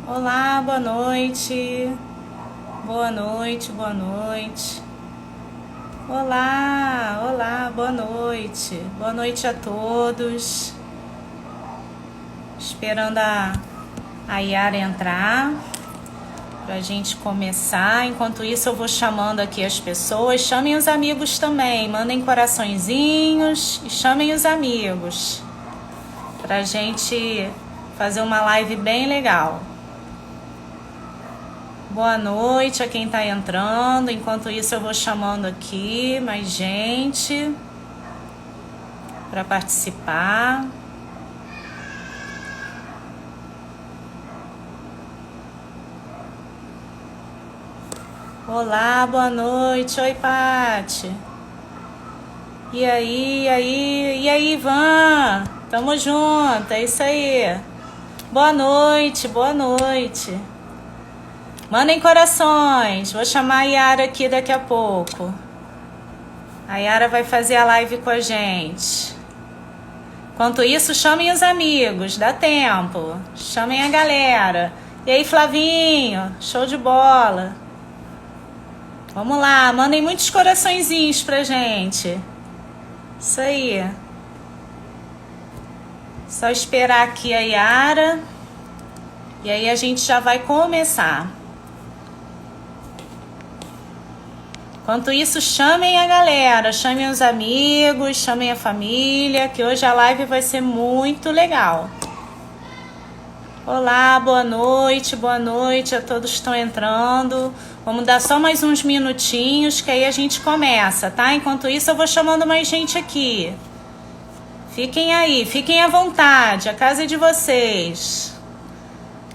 Olá, boa noite. Boa noite, boa noite. Olá, olá, boa noite. Boa noite a todos. Esperando a Yara entrar pra gente começar. Enquanto isso, eu vou chamando aqui as pessoas. Chamem os amigos também. Mandem coraçõezinhos e chamem os amigos pra gente fazer uma live bem legal. Boa noite a quem está entrando. Enquanto isso, eu vou chamando aqui mais gente para participar. Olá, boa noite. Oi, Pati. E aí, Ivan? Tamo junto, é isso aí. Boa noite, boa noite. Mandem corações. Vou chamar a Yara aqui daqui a pouco. A Yara vai fazer a live com a gente. Enquanto isso, chamem os amigos. Dá tempo. Chamem a galera. E aí, Flavinho? Show de bola. Vamos lá. Mandem muitos coraçõezinhos pra gente. Isso aí. Só esperar aqui a Yara. E aí a gente já vai começar. Enquanto isso, chamem a galera, chamem os amigos, chamem a família, que hoje a live vai ser muito legal. Olá, boa noite a todos que estão entrando. Vamos dar só mais uns minutinhos, que aí a gente começa, tá? Enquanto isso, eu vou chamando mais gente aqui. Fiquem aí, fiquem à vontade, a casa é de vocês.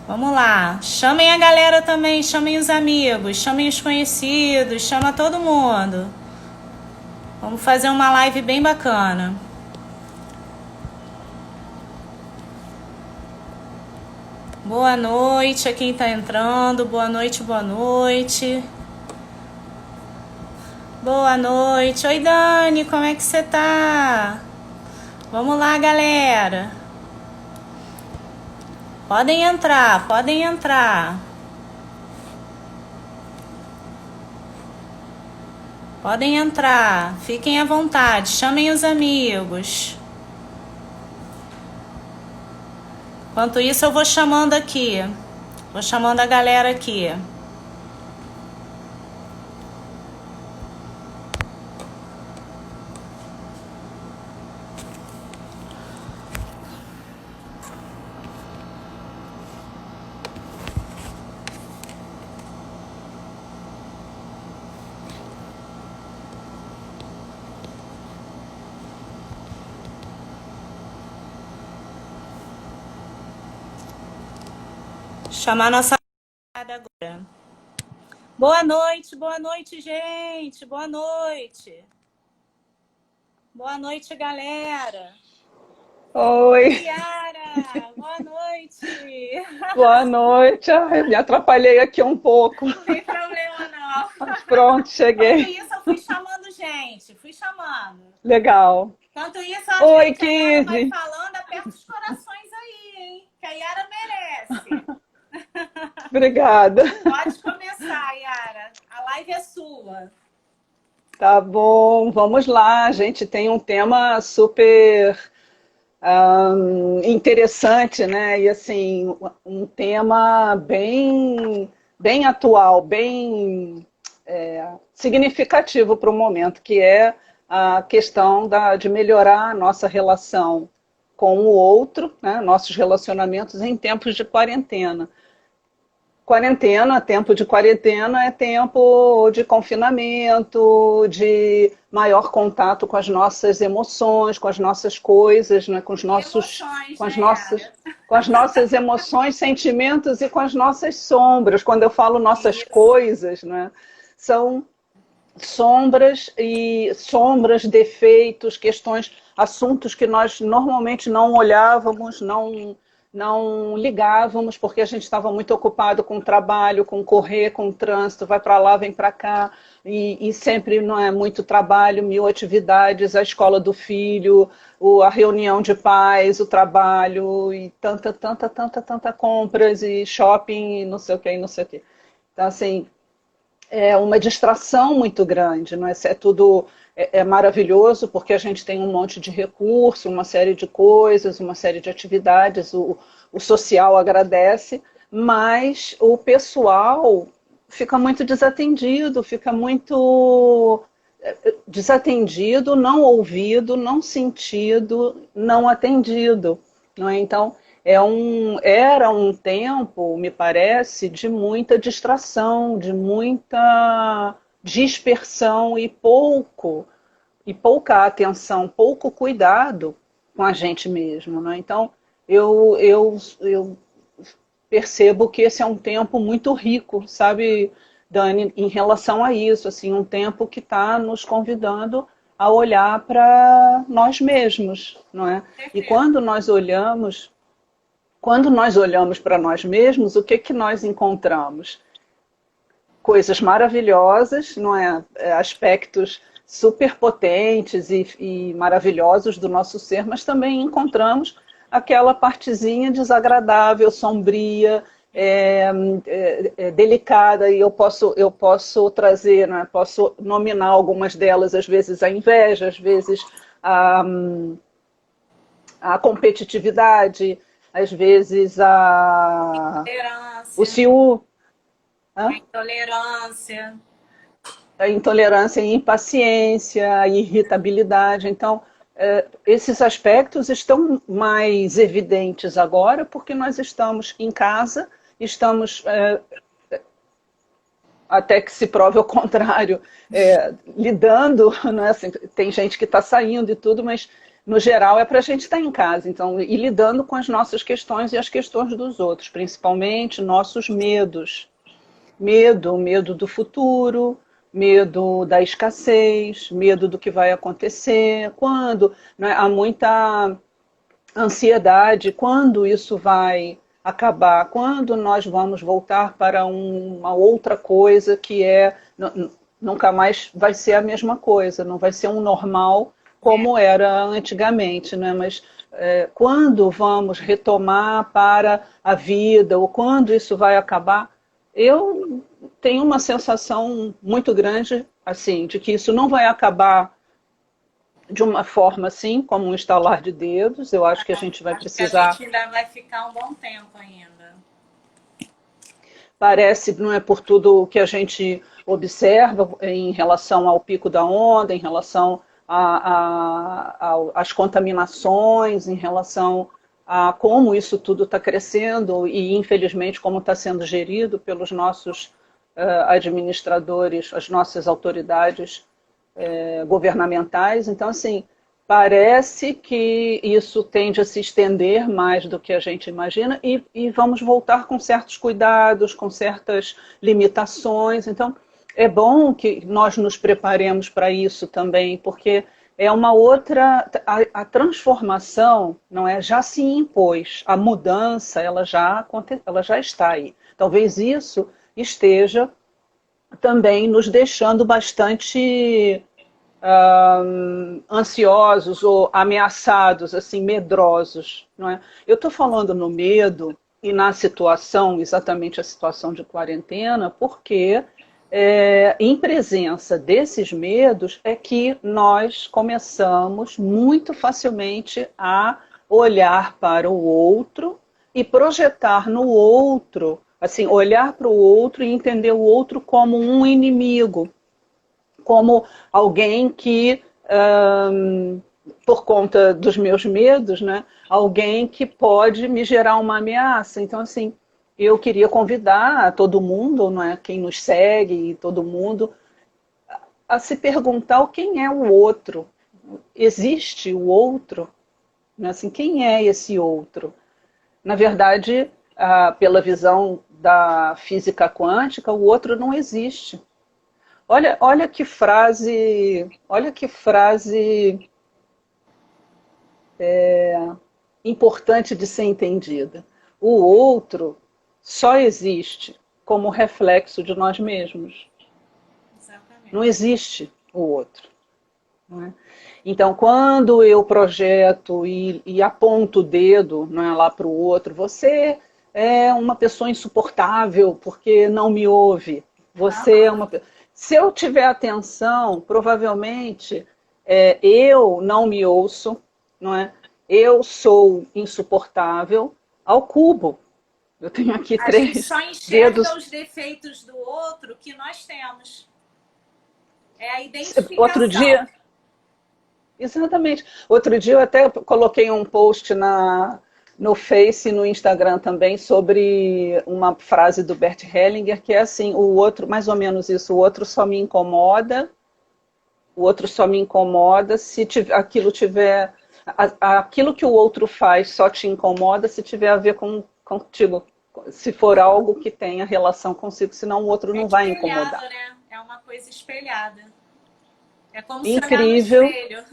Vamos lá, chamem a galera também, chamem os amigos, chamem os conhecidos, chama todo mundo. Vamos fazer uma live bem bacana. Boa noite a quem tá entrando, boa noite, boa noite. Boa noite, oi Dani, como é que você tá? Vamos lá, galera. Podem entrar, podem entrar. Podem entrar, fiquem à vontade, chamem os amigos. Enquanto isso, eu vou chamando aqui. Vou chamando a galera aqui. Chamar nossa agora. Boa noite, gente. Boa noite. Boa noite, galera. Oi, Yara, boa noite. boa noite. Ai, me atrapalhei aqui um pouco. Não tem problema, não. Mas pronto, Enquanto cheguei. isso, eu fui chamando gente. Fui chamando. Legal. Enquanto isso, ó, Oi, gente, a Yara vai Kizzy. falando, aperta os corações aí, hein? Que a Yara merece. Obrigada. Pode começar, Yara. A live é sua. Tá bom, vamos lá. A gente tem um tema super interessante, né? E assim, um tema bem atual, bem significativo para o momento, que é a questão de melhorar a nossa relação com o outro, né? Nossos relacionamentos em tempos de quarentena. Quarentena, tempo de quarentena é tempo de confinamento, de maior contato com as nossas emoções, com as nossas coisas, né? Que emoções, com as né, nossas, Yara? com as nossas emoções, sentimentos e com as nossas sombras. Quando eu falo nossas Isso. coisas, né? São sombras, defeitos, questões, assuntos que nós normalmente não olhávamos, não ligávamos porque a gente estava muito ocupado com o trabalho, com correr, com o trânsito, vai para lá, vem para cá, e sempre não é muito trabalho, mil atividades, a escola do filho, a reunião de pais, o trabalho, e tanta compras, e shopping, e não sei o que, e não sei o que. Então, assim, é uma distração muito grande, não é? É tudo é maravilhoso porque a gente tem um monte de recurso, uma série de coisas, uma série de atividades, o social agradece, mas o pessoal fica muito desatendido, fica muito desatendido, não ouvido, não sentido, não atendido, não é? Então, era um tempo, me parece, de muita distração, de muita dispersão e pouca atenção, pouco cuidado com a gente mesmo, né? Então, eu percebo que esse é um tempo muito rico, sabe, Dani, em relação a isso, assim, um tempo que está nos convidando a olhar para nós mesmos, não é? E quando nós olhamos para nós mesmos, o que que nós encontramos? Coisas maravilhosas, não é? Aspectos super potentes e maravilhosos do nosso ser, mas também encontramos aquela partezinha desagradável, sombria, delicada, e eu posso trazer, não é? Posso nominar algumas delas, às vezes a inveja, às vezes a competitividade, às vezes o Intolerância, ciúme, a intolerância. a intolerância e impaciência, a irritabilidade. Então, esses aspectos estão mais evidentes agora porque nós estamos em casa, estamos, até que se prove o contrário, lidando, não é assim, tem gente que está saindo e tudo, mas no geral é para a gente estar em casa, então, e lidando com as nossas questões e as questões dos outros, principalmente nossos medos. Medo do futuro, medo da escassez, medo do que vai acontecer, quando, né, há muita ansiedade, quando isso vai acabar, quando nós vamos voltar para uma outra coisa que nunca mais vai ser a mesma coisa, não vai ser um normal como era antigamente, né? Mas quando vamos retomar para a vida, ou quando isso vai acabar, eu tenho uma sensação muito grande, assim, de que isso não vai acabar de uma forma assim, como um estalar de dedos. Eu acho que a gente vai Acho que a precisar. gente ainda vai ficar um bom tempo ainda. Parece, não é por tudo o que a gente observa em relação ao pico da onda, em relação às contaminações, em relação a como isso tudo está crescendo e, infelizmente, como está sendo gerido pelos nossos administradores, as nossas autoridades governamentais. Então, assim, parece que isso tende a se estender mais do que a gente imagina e vamos voltar com certos cuidados, com certas limitações. Então, é bom que nós nos preparemos para isso também, porque é uma outra... A transformação não é, já se impôs, a mudança ela já está aí. Talvez isso esteja também nos deixando bastante ansiosos ou ameaçados, assim, medrosos, não é? Eu estou falando no medo e na situação, exatamente a situação de quarentena, porque em presença desses medos é que nós começamos muito facilmente a olhar para o outro e projetar no outro, assim, olhar para o outro e entender o outro como um inimigo, como alguém que, por conta dos meus medos, né, alguém que pode me gerar uma ameaça. Então, assim, eu queria convidar todo mundo, não é, quem nos segue, todo mundo, a se perguntar quem é o outro. Existe o outro? Assim, quem é esse outro? Na verdade, pela visão da física quântica, o outro não existe. Olha que frase importante de ser entendida. O outro só existe como reflexo de nós mesmos. Exatamente. Não existe o outro. Não é? Então, quando eu projeto e aponto o dedo, não é, lá para o outro, você é uma pessoa insuportável porque não me ouve. Você é uma. Se eu tiver atenção, provavelmente eu não me ouço, não é? Eu sou insuportável ao cubo. Eu tenho aqui A gente 3 só enxerga dedos. os defeitos do outro que nós temos. É a Outro identificação. dia, exatamente. Outro dia eu até coloquei um post no Face e no Instagram também sobre uma frase do Bert Hellinger que é assim, o outro, mais ou menos isso, o outro só me incomoda, o outro só me incomoda se aquilo tiver, aquilo que o outro faz só te incomoda se tiver a ver contigo, se for algo que tenha relação consigo, senão o outro É não vai espelhado, incomodar. né? É uma coisa espelhada. É como se olhar no Incrível. espelho.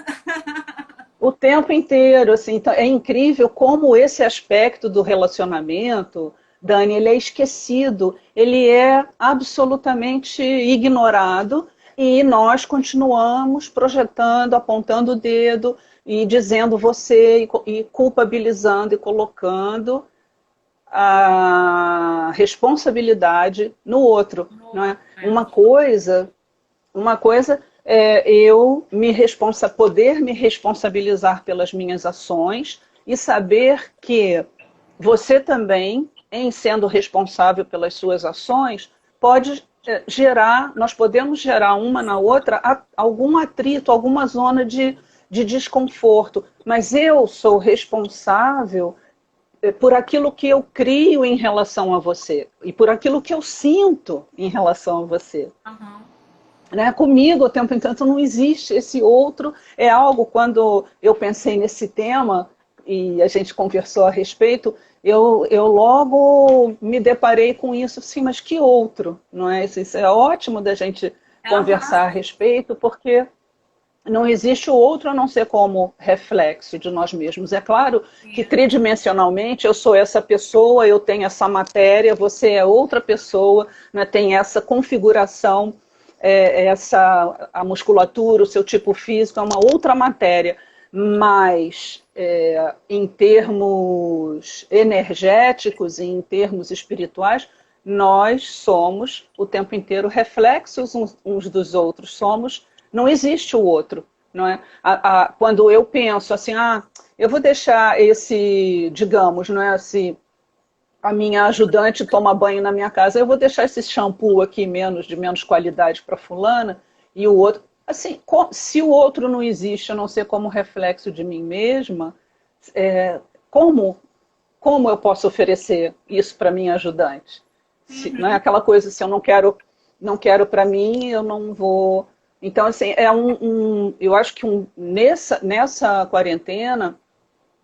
O tempo inteiro, assim, então, é incrível como esse aspecto do relacionamento, Dani, ele é esquecido, ele é absolutamente ignorado e nós continuamos projetando, apontando o dedo e dizendo você e culpabilizando e colocando a responsabilidade no outro, No não é? outro, é. Uma coisa é eu poder me responsabilizar pelas minhas ações e saber que você também, em sendo responsável pelas suas ações, pode gerar, nós podemos gerar uma na outra algum atrito, alguma zona de desconforto, mas eu sou responsável por aquilo que eu crio em relação a você e por aquilo que eu sinto em relação a você. Uhum. Né? Comigo, o tempo entanto, não existe esse outro. É algo, quando eu pensei nesse tema e a gente conversou a respeito, eu logo me deparei com isso, sim, mas que outro? Não é? Isso é ótimo da gente Uhum. conversar a respeito, porque não existe o outro a não ser como reflexo de nós mesmos. É claro que Isso. tridimensionalmente eu sou essa pessoa, eu tenho essa matéria, você é outra pessoa, né, tem essa configuração, a musculatura, o seu tipo físico é uma outra matéria, mas em termos energéticos e em termos espirituais, nós somos o tempo inteiro reflexos uns dos outros, não existe o outro, não é? Quando eu penso assim, eu vou deixar esse, digamos, não é assim, a minha ajudante toma banho na minha casa, eu vou deixar esse shampoo aqui de menos qualidade para fulana e o outro, assim, se o outro não existe, a não ser como reflexo de mim mesma, é, como como eu posso oferecer isso para minha ajudante? Não é Uhum. aquela coisa, se eu não quero para mim, eu não vou. Então, assim, eu acho que nessa quarentena,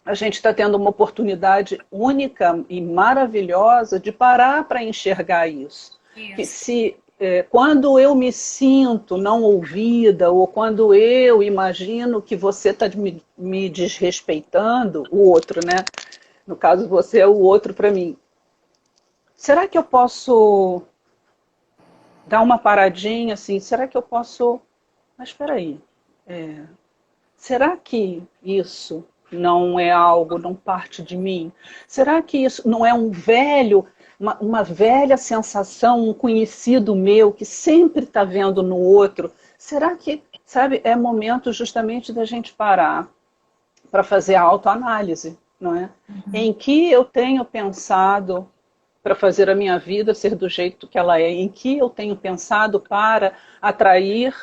a gente está tendo uma oportunidade única e maravilhosa de parar para enxergar isso. Que Isso. quando eu me sinto não ouvida, ou quando eu imagino que você está me desrespeitando, o outro, né? No caso, você é o outro para mim. Será que eu posso dar uma paradinha assim? Será que eu posso. Mas espera aí. Será que isso não é algo, não parte de mim? Será que isso não é uma velha sensação, um conhecido meu que sempre está vendo no outro? Será que, sabe, é momento justamente da gente parar para fazer a autoanálise, não é? Em que eu tenho pensado para fazer a minha vida ser do jeito que ela é, em que eu tenho pensado para atrair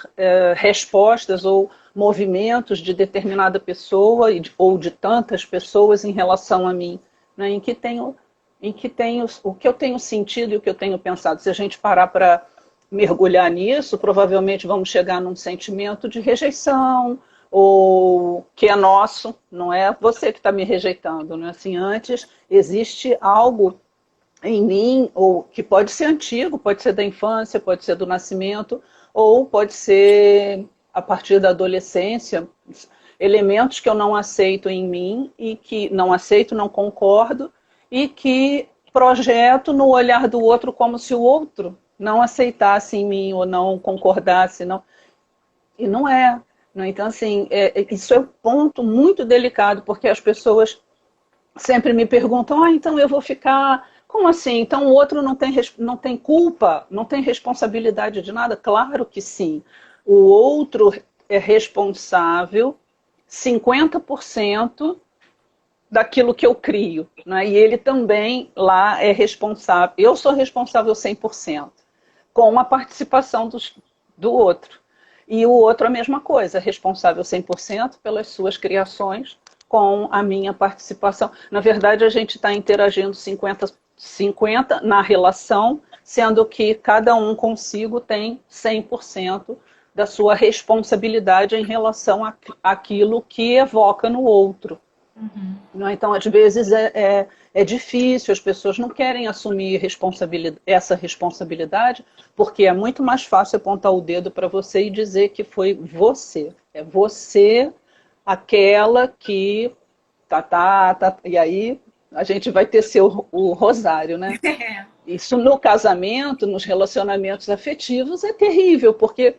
respostas ou movimentos de determinada pessoa ou de tantas pessoas em relação a mim, né? Em que tenho o que eu tenho sentido e o que eu tenho pensado. Se a gente parar para mergulhar nisso, provavelmente vamos chegar num sentimento de rejeição, ou que é nosso, não é você que está me rejeitando, não é assim? Antes existe algo em mim, ou que pode ser antigo, pode ser da infância, pode ser do nascimento, ou pode ser a partir da adolescência. elementos que eu não aceito em mim e que não aceito, não concordo e que projeto no olhar do outro como se o outro não aceitasse em mim ou não concordasse, não. E não é. Não é? Então, assim, isso é um ponto muito delicado, porque as pessoas sempre me perguntam, então eu vou ficar... Como assim? Então o outro não tem culpa, não tem responsabilidade de nada? Claro que sim. O outro é responsável 50% daquilo que eu crio, né? E ele também lá é responsável. Eu sou responsável 100%, com a participação do outro. E o outro a mesma coisa, é responsável 100% pelas suas criações, com a minha participação. Na verdade, a gente está interagindo 50-50 na relação, sendo que cada um consigo tem 100% da sua responsabilidade em relação àquilo que evoca no outro. Uhum. Então, às vezes, é difícil, as pessoas não querem assumir essa responsabilidade, porque é muito mais fácil apontar o dedo para você e dizer que foi você. É você aquela que... E aí a gente vai tecer o rosário, né? Isso no casamento, nos relacionamentos afetivos, é terrível, porque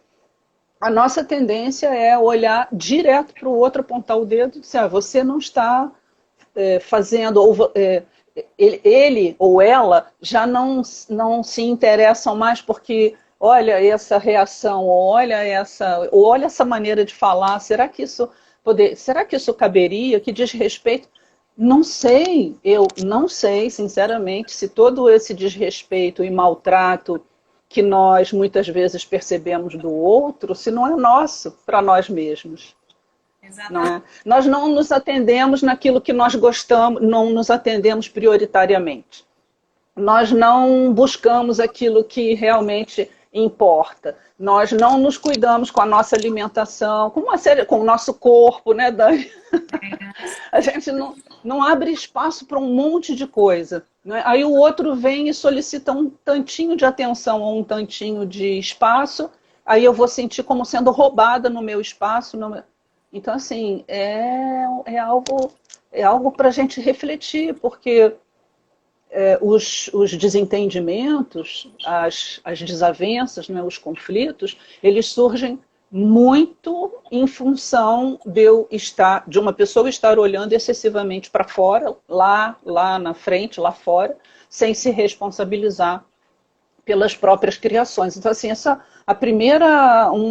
a nossa tendência é olhar direto para o outro, apontar o dedo e dizer, você não está fazendo, ou ele ou ela já não se interessam mais porque olha essa reação, ou olha essa maneira de falar, será que isso caberia, que diz respeito? Não sei, eu não sei, sinceramente, se todo esse desrespeito e maltrato que nós muitas vezes percebemos do outro, se não é nosso para nós mesmos. Não é? Nós não nos atendemos naquilo que nós gostamos, não nos atendemos prioritariamente. Nós não buscamos aquilo que realmente importa. Nós não nos cuidamos com a nossa alimentação, com o nosso corpo, né, Dani? A gente não abre espaço para um monte de coisa. Né? Aí o outro vem e solicita um tantinho de atenção ou um tantinho de espaço, aí eu vou sentir como sendo roubada no meu espaço. Então, assim, é algo para a gente refletir, porque os desentendimentos, as desavenças, né, os conflitos, eles surgem muito em função de uma pessoa estar olhando excessivamente para fora, lá na frente, lá fora, sem se responsabilizar pelas próprias criações. Então, assim,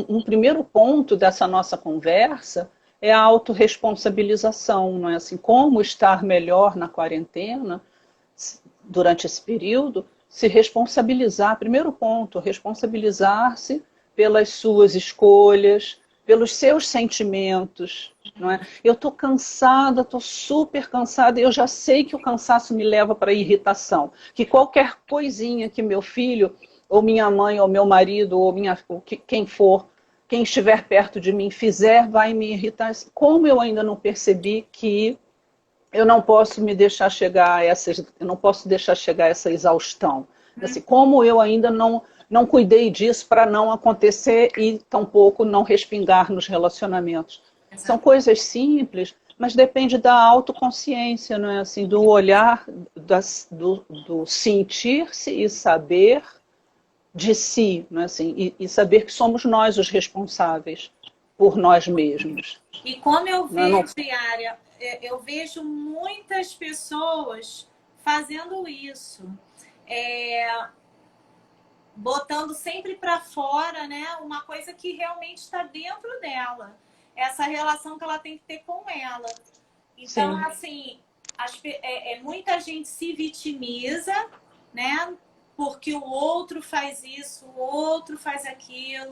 um primeiro ponto dessa nossa conversa é a autorresponsabilização, não é assim? Como estar melhor na quarentena, durante esse período, se responsabilizar. Primeiro ponto, responsabilizar-se pelas suas escolhas, pelos seus sentimentos. Não é? Eu estou cansada, estou super cansada, e eu já sei que o cansaço me leva para a irritação. Que qualquer coisinha que meu filho, ou minha mãe, ou meu marido, ou quem for, quem estiver perto de mim fizer, vai me irritar. Como eu ainda não percebi que eu não posso me deixar chegar a essa exaustão. Assim, como eu ainda não cuidei disso para não acontecer e tampouco não respingar nos relacionamentos. Exato. São coisas simples, mas depende da autoconsciência, não é? Assim, do olhar, do sentir-se e saber de si, não é? Assim, e saber que somos nós os responsáveis por nós mesmos. E como eu vejo, Yara, eu vejo muitas pessoas fazendo isso, botando sempre para fora, né, uma coisa que realmente está dentro dela, essa relação que ela tem que ter com ela. Então, sim, assim, muita gente se vitimiza, né, porque o outro faz isso, o outro faz aquilo,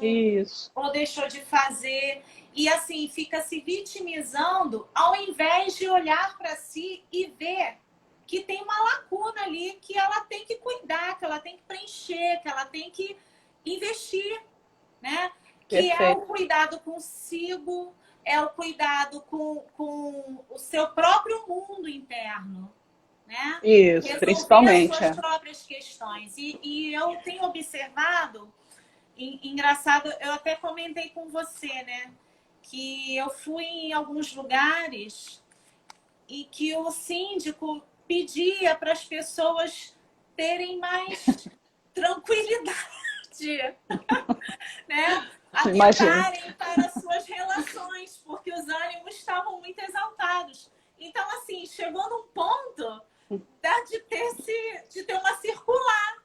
ou deixou de fazer. E assim, fica se vitimizando ao invés de olhar para si e ver que tem uma lacuna ali que ela tem que cuidar, que ela tem que preencher, que ela tem que investir, né? Que é o cuidado consigo, é o cuidado com o seu próprio mundo interno, né? Isso, resolver principalmente. As suas próprias questões. E eu tenho observado, engraçado, eu até comentei com você, né? que eu fui em alguns lugares e que o síndico pedia para as pessoas terem mais tranquilidade, né? Imagino. Atentarem para suas relações, porque os ânimos estavam muito exaltados. Então, assim, chegou num ponto de ter uma circular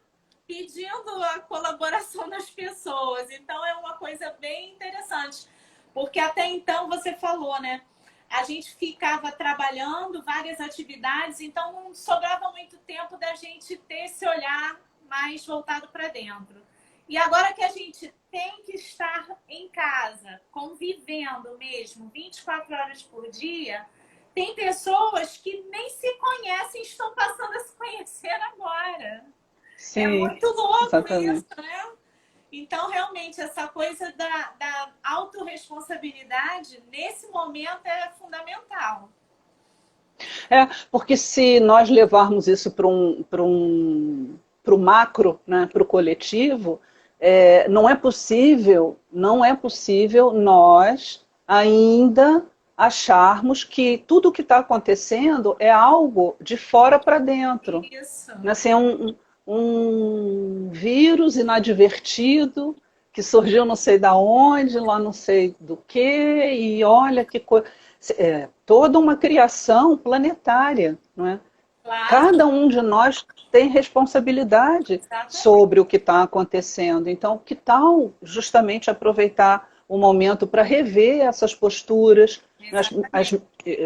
pedindo a colaboração das pessoas. Então, é uma coisa bem interessante. Porque até então, você falou, né? A gente ficava trabalhando várias atividades, então não sobrava muito tempo da gente ter esse olhar mais voltado para dentro. E agora que a gente tem que estar em casa, convivendo mesmo, 24 horas por dia, tem pessoas que nem se conhecem, estão passando a se conhecer agora. É Sim, muito louco isso, exatamente. né? Então, realmente, essa coisa da autorresponsabilidade, nesse momento, é fundamental. É, porque se nós levarmos isso para o macro, né, para o coletivo, não é possível nós ainda acharmos que tudo o que está acontecendo é algo de fora para dentro. Isso. Né? Assim, é um vírus inadvertido que surgiu não sei da onde, lá não sei do que, e olha que coisa. É toda uma criação planetária, não é? Claro, Cada um de nós tem responsabilidade exatamente. sobre o que está acontecendo. Então, que tal justamente aproveitar o momento para rever essas posturas, Exatamente.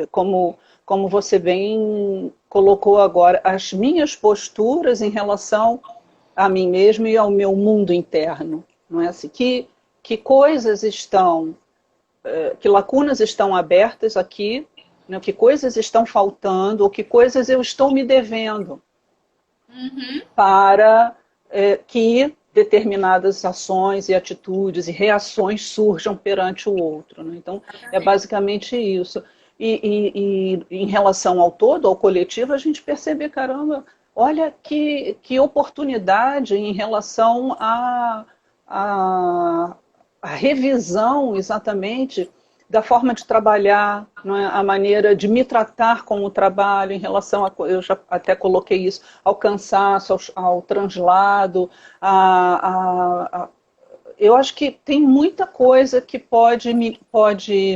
como você bem colocou agora, as minhas posturas em relação a mim mesmo e ao meu mundo interno. Não é assim? Que coisas estão, que lacunas estão abertas aqui, né? Que coisas estão faltando, ou que coisas eu estou me devendo Uhum. para que determinadas ações e atitudes e reações surjam perante o outro. Né? Então, é Exatamente. basicamente isso. E em relação ao todo, ao coletivo, a gente percebe, caramba, olha que oportunidade em relação a, a revisão exatamente da forma de trabalhar, não é? A maneira de me tratar com o trabalho em relação a, eu já até coloquei isso, ao cansaço, ao translado, eu acho que tem muita coisa que pode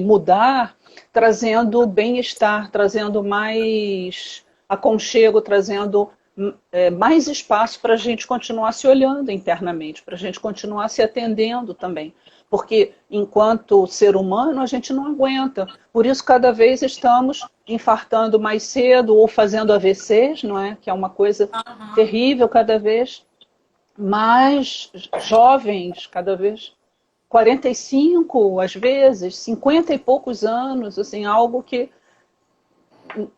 mudar, trazendo bem-estar, trazendo mais aconchego, trazendo mais espaço para a gente continuar se olhando internamente, para a gente continuar se atendendo também. Porque enquanto ser humano a gente não aguenta. Por isso cada vez estamos infartando mais cedo ou fazendo AVCs, não é? Que é uma coisa Uhum. terrível cada vez mais jovens, cada vez 45, às vezes, 50 e poucos anos, assim, algo que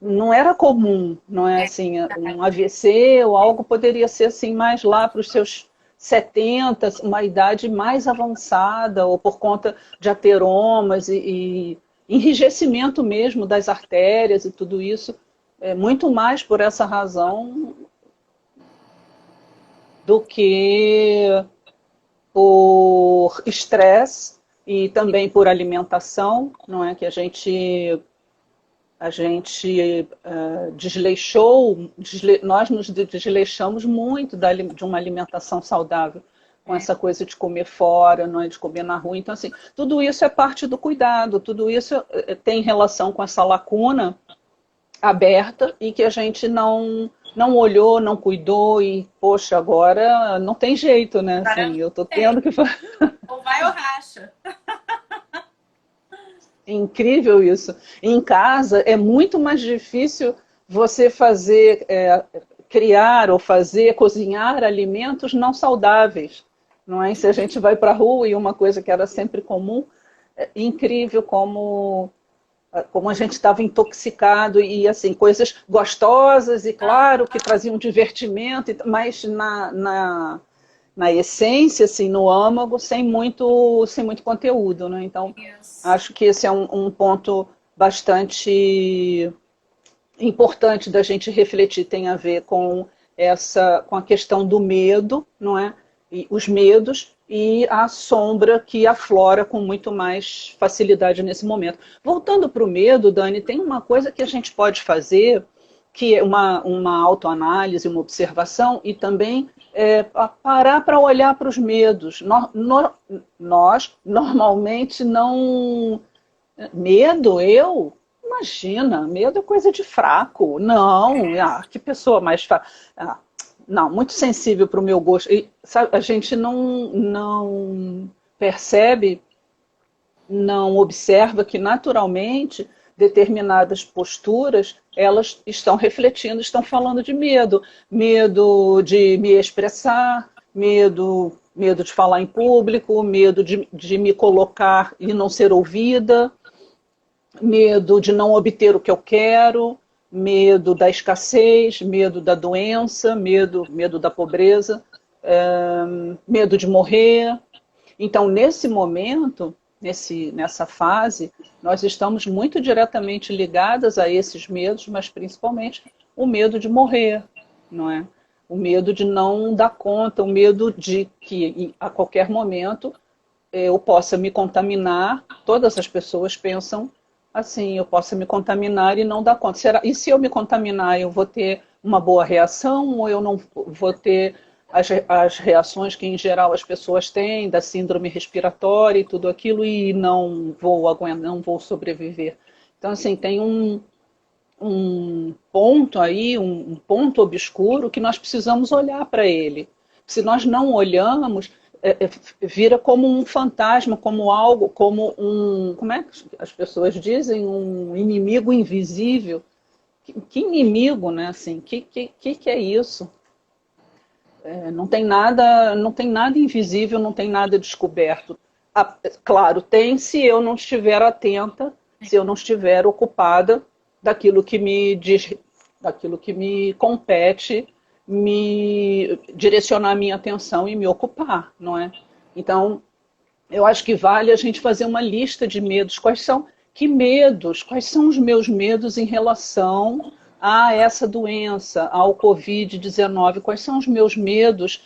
não era comum, não é assim, um AVC ou algo poderia ser assim mais lá para os seus 70, uma idade mais avançada, ou por conta de ateromas e enrijecimento mesmo das artérias e tudo isso, muito mais por essa razão do que por estresse e também por alimentação, não é que a gente desleixou, nós nos desleixamos muito de uma alimentação saudável, com É, essa coisa de comer fora, não é, de comer na rua. Então, assim, tudo isso é parte do cuidado, tudo isso tem relação com essa lacuna aberta e que a gente não olhou, não cuidou e, poxa, agora não tem jeito, né? agora Assim, não eu tô tem. tendo que Ou vai ou racha. É incrível isso. Em casa é muito mais difícil você fazer, criar ou fazer, cozinhar alimentos não saudáveis. Não é? Se a gente vai para a rua e uma coisa que era sempre comum, é incrível como a gente estava intoxicado e assim coisas gostosas e claro que traziam divertimento, mas na essência, assim, no âmago, sem muito conteúdo, né? Então, Isso. acho que esse é um ponto bastante importante da gente refletir, tem a ver com a questão do medo, não é? E os medos e a sombra que aflora com muito mais facilidade nesse momento. Voltando para o medo, Dani, tem uma coisa que a gente pode fazer, que é uma autoanálise, uma observação, e também parar para olhar para os medos. Nós normalmente não... Medo, eu? Imagina, medo é coisa de fraco. Não, que pessoa mais fraca. Não, muito sensível para o meu gosto. E, sabe, a gente não percebe, não observa que naturalmente determinadas posturas, elas estão refletindo, estão falando de medo. Medo de me expressar, medo de falar em público, medo de me colocar e não ser ouvida, medo de não obter o que eu quero, medo da escassez, medo da doença, medo da pobreza, medo de morrer. Então, nesse momento, nessa fase, nós estamos muito diretamente ligadas a esses medos, mas principalmente o medo de morrer, não é? O medo de não dar conta, o medo de que a qualquer momento eu possa me contaminar. Todas as pessoas pensam assim, eu possa me contaminar e não dar conta. E se eu me contaminar, eu vou ter uma boa reação ou eu não vou ter as reações que, em geral, as pessoas têm, da síndrome respiratória e tudo aquilo, e não vou aguentar, não vou sobreviver. Então, assim, tem um ponto aí, um ponto obscuro que nós precisamos olhar para ele. Se nós não olhamos, vira como um fantasma, como algo, como como é que as pessoas dizem, um inimigo invisível. Que inimigo, né? Assim, que é isso? Não tem nada invisível, não tem nada descoberto. Claro, tem se eu não estiver atenta, se eu não estiver ocupada daquilo que me diz, daquilo que me compete, me direcionar a minha atenção e me ocupar, não é? Então, eu acho que vale a gente fazer uma lista de medos. Quais são os meus medos em relação a essa doença, ao Covid-19? Quais são os meus medos?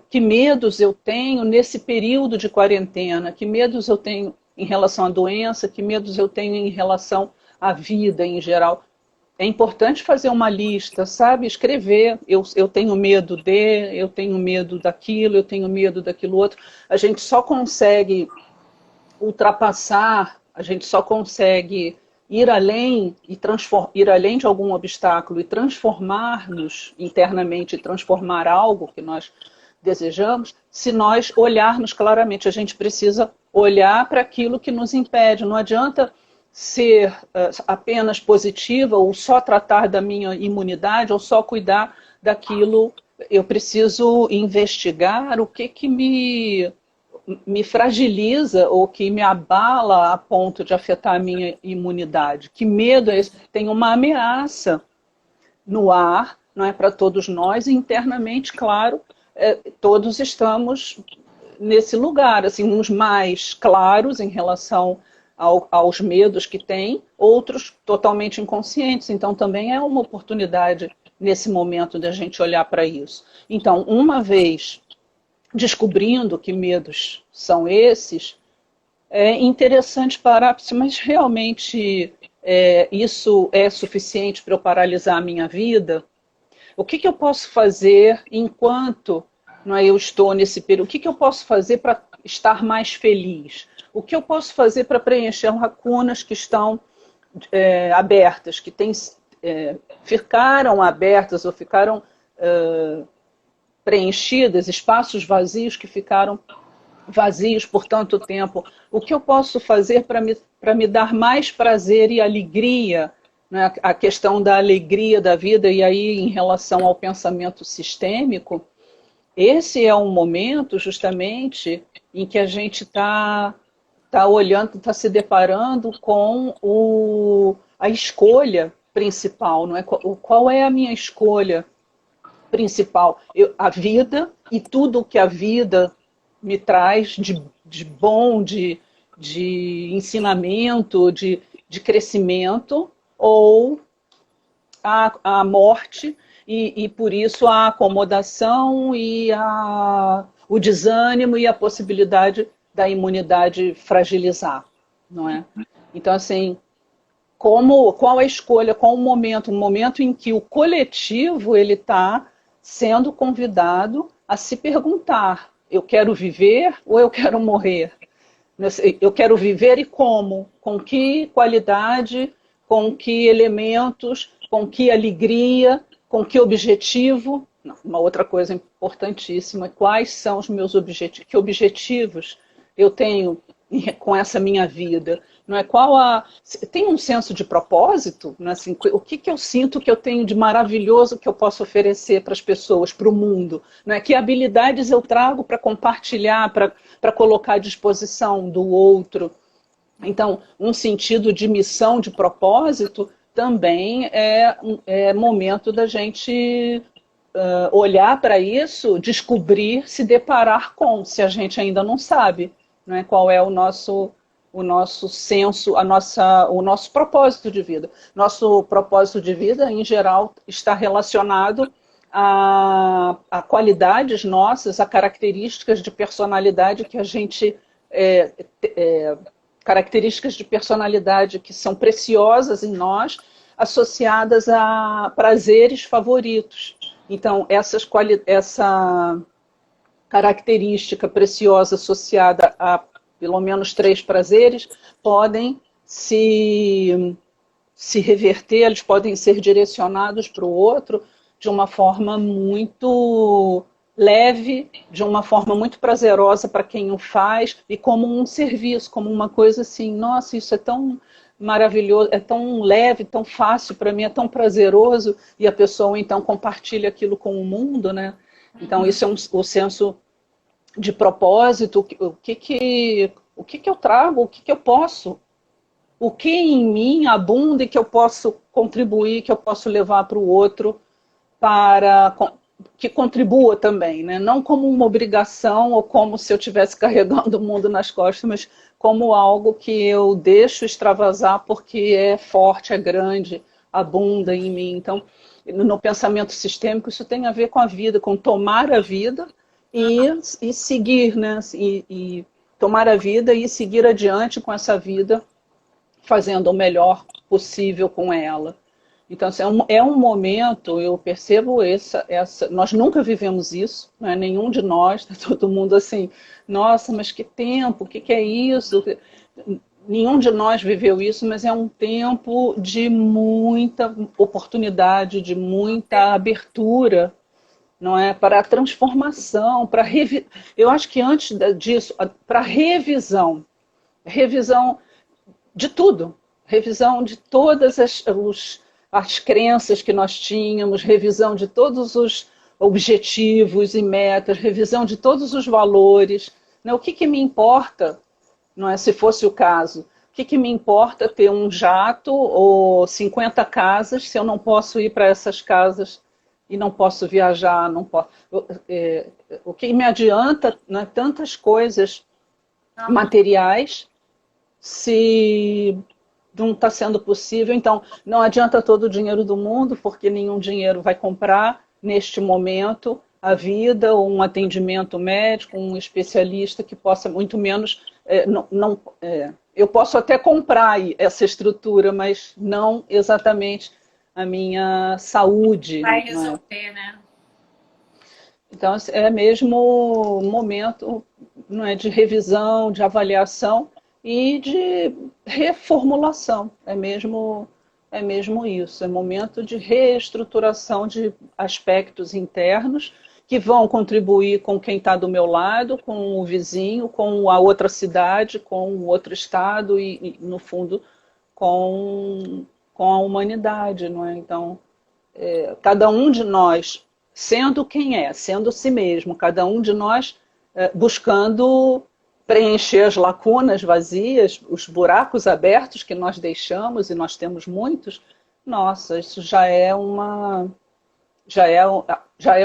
Que medos eu tenho nesse período de quarentena? Que medos eu tenho em relação à doença? Que medos eu tenho em relação à vida em geral? É importante fazer uma lista, sabe? Escrever. Eu tenho medo eu tenho medo daquilo, eu tenho medo daquilo outro. A gente só consegue ultrapassar, a gente só consegue ir além de algum obstáculo e transformar-nos internamente, transformar algo que nós desejamos, se nós olharmos claramente. A gente precisa olhar para aquilo que nos impede. Não adianta ser apenas positiva ou só tratar da minha imunidade ou só cuidar daquilo. Eu preciso investigar o que me fragiliza ou que me abala a ponto de afetar a minha imunidade. Que medo é esse? Tem uma ameaça no ar, não é, para todos nós, e internamente, claro, todos estamos nesse lugar, assim, uns mais claros em relação aos medos que tem, outros totalmente inconscientes. Então, também é uma oportunidade nesse momento de a gente olhar para isso. Então, uma vez descobrindo que medos são esses, é interessante parar, mas realmente isso é suficiente para eu paralisar a minha vida? O que eu posso fazer enquanto eu estou nesse período? O que eu posso fazer para estar mais feliz? O que eu posso fazer para preencher lacunas que estão abertas, que ficaram abertas ou ficaram preenchidas, espaços vazios que ficaram vazios por tanto tempo? O que eu posso fazer para me dar mais prazer e alegria? Né? A questão da alegria da vida, e aí em relação ao pensamento sistêmico, esse é um momento justamente em que a gente está olhando, está se deparando com a escolha principal, não é? Qual é a minha escolha principal? A vida e tudo o que a vida me traz de bom, de ensinamento, de crescimento, ou a morte e por isso a acomodação e o desânimo e a possibilidade da imunidade fragilizar, não é? Então, assim, qual a escolha, qual o momento? Um momento em que o coletivo ele está sendo convidado a se perguntar: eu quero viver ou eu quero morrer? Eu quero viver e como? Com que qualidade? Com que elementos? Com que alegria? Com que objetivo? Não, uma outra coisa importantíssima: quais são os meus objetivos? Que objetivos eu tenho com essa minha vida? Não é tem um senso de propósito, não é? Assim, o que eu sinto que eu tenho de maravilhoso que eu posso oferecer para as pessoas, para o mundo, não é? Que habilidades eu trago para compartilhar, para colocar à disposição do outro? Então, um sentido de missão, de propósito, também é momento da gente olhar para isso, descobrir, se deparar com, se a gente ainda não sabe, não é? Qual é o nosso senso, o nosso propósito de vida. Nosso propósito de vida, em geral, está relacionado a qualidades nossas, a características de personalidade que a gente... características de personalidade que são preciosas em nós, associadas a prazeres favoritos. Então, essa característica preciosa associada a pelo menos 3 prazeres podem se reverter, eles podem ser direcionados para o outro de uma forma muito leve, de uma forma muito prazerosa para quem o faz, e como um serviço, como uma coisa assim: nossa, isso é tão maravilhoso, é tão leve, tão fácil para mim, é tão prazeroso, e a pessoa então compartilha aquilo com o mundo, né? Então isso é o senso de propósito. O que eu trago, o que eu posso, o que em mim abunda e que eu posso contribuir, que eu posso levar para o outro, para que contribua também, né? Não como uma obrigação ou como se eu estivesse carregando o mundo nas costas, mas como algo que eu deixo extravasar porque é forte, é grande, abunda em mim. Então, no pensamento sistêmico, isso tem a ver com a vida, com tomar a vida e seguir, né? E tomar a vida e seguir adiante com essa vida, fazendo o melhor possível com ela. Então, assim, é um momento, eu percebo nós nunca vivemos isso, né? Nenhum de nós, tá todo mundo assim, nossa, mas que tempo, o que é isso? Nenhum de nós viveu isso, mas é um tempo de muita oportunidade, de muita abertura, não é? Para a transformação, eu acho que antes disso, para revisão de tudo, revisão de todas as crenças que nós tínhamos, revisão de todos os objetivos e metas, revisão de todos os valores, né? O que me importa, não é? Se fosse o caso, o que me importa ter um jato ou 50 casas se eu não posso ir para essas casas e não posso viajar, não posso. O que me adianta, né, tantas coisas materiais se não está sendo possível? Então, não adianta todo o dinheiro do mundo, porque nenhum dinheiro vai comprar, neste momento, a vida, ou um atendimento médico, um especialista que possa, muito menos... eu posso até comprar essa estrutura, mas não exatamente a minha saúde. Vai resolver, né? Então, é mesmo um momento, não é, de revisão, de avaliação e de reformulação. É mesmo isso. É momento de reestruturação de aspectos internos que vão contribuir com quem está do meu lado, com o vizinho, com a outra cidade, com o outro estado e no fundo, com a humanidade, não é? Então, cada um de nós, sendo quem é, sendo si mesmo, cada um de nós buscando preencher as lacunas vazias, os buracos abertos que nós deixamos, e nós temos muitos. Nossa, isso já é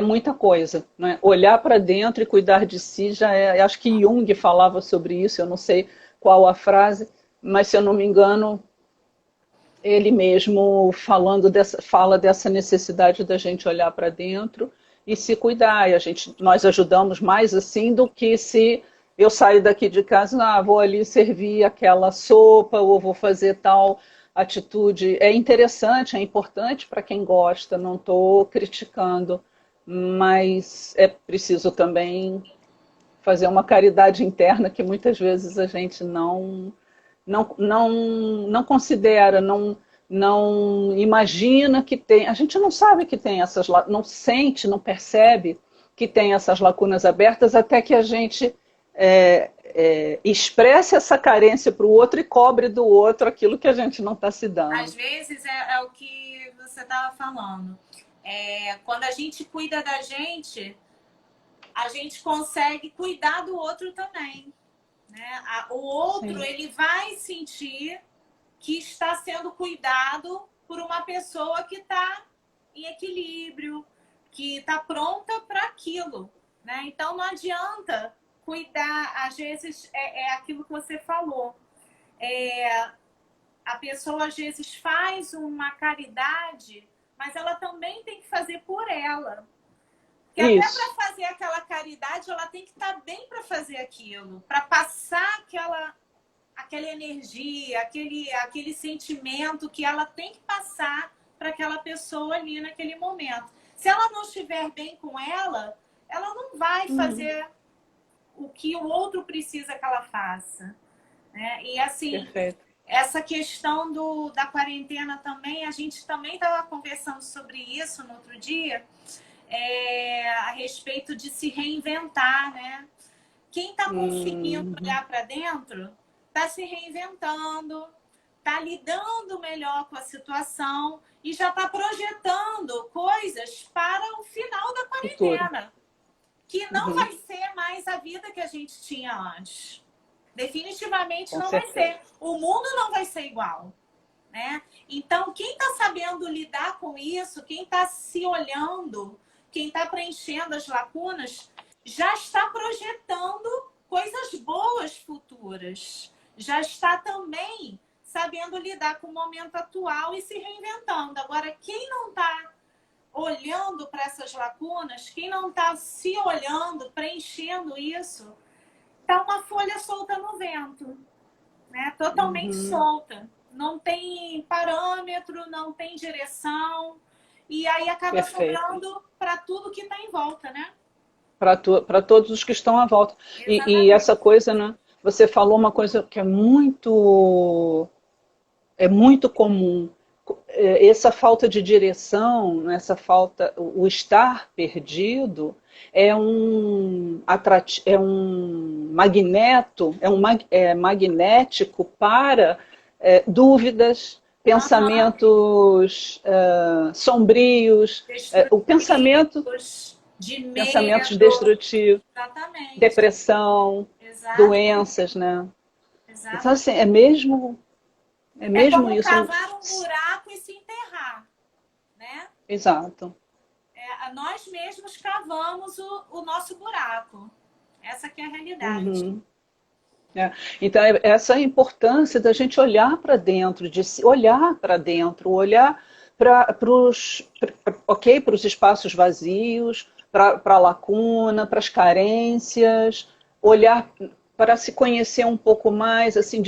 muita coisa, né? Olhar para dentro e cuidar de si já é... Acho que Jung falava sobre isso, eu não sei qual a frase, mas se eu não me engano, ele mesmo fala dessa necessidade da gente olhar para dentro e se cuidar. E nós ajudamos mais assim do que se eu saio daqui de casa, vou ali servir aquela sopa ou vou fazer tal atitude. É interessante, é importante para quem gosta, não estou criticando, mas é preciso também fazer uma caridade interna que muitas vezes a gente não considera, não imagina que tem. A gente não sabe que tem essas, não sente, não percebe que tem essas lacunas abertas até que a gente expresse essa carência para o outro e cobre do outro aquilo que a gente não está se dando. Às vezes é o que você estava falando. Quando a gente cuida da gente, a gente consegue cuidar do outro também. Né? O outro, ele vai sentir que está sendo cuidado por uma pessoa que está em equilíbrio, que está pronta para aquilo. Né? Então, não adianta cuidar, às vezes, é aquilo que você falou. A pessoa, às vezes, faz uma caridade, mas ela também tem que fazer por ela. Porque até para fazer aquela caridade, ela tem que estar bem para fazer aquilo, para passar aquela energia, aquele sentimento que ela tem que passar para aquela pessoa ali naquele momento. Se ela não estiver bem com ela não vai fazer o que o outro precisa que ela faça. Né? E assim, perfeito. Essa questão da quarentena também, a gente também estava conversando sobre isso no outro dia, a respeito de se reinventar, né? Quem está conseguindo olhar para dentro está se reinventando, está lidando melhor com a situação e já está projetando coisas para o final da quarentena, que não vai ser mais a vida que a gente tinha antes. Definitivamente não vai ser. O mundo não vai ser igual. Né? Então, quem está sabendo lidar com isso, quem está se olhando, quem está preenchendo as lacunas, já está projetando coisas boas futuras. Já está também sabendo lidar com o momento atual e se reinventando. Agora, quem não está olhando para essas lacunas, quem não está se olhando, preenchendo isso, está uma folha solta no vento, né? Totalmente solta. Não tem parâmetro, não tem direção. E aí acaba sobrando para tudo que está em volta, né? Para todos os que estão à volta. E essa coisa, né? Você falou uma coisa que é muito comum. Essa falta de direção, essa falta, o estar perdido é um magneto, magnético para dúvidas, pensamentos sombrios, o pensamento de medo, pensamentos destrutivos, depressão, doenças, né? Exatamente. Então, assim, é mesmo como isso. Cavar um buraco e se enterrar, né? Exato. Nós mesmos cavamos o nosso buraco. Essa que é a realidade. Então, essa é a importância da gente olhar para dentro, olhar para os espaços vazios, para a lacuna, para as carências, olhar para se conhecer um pouco mais, assim,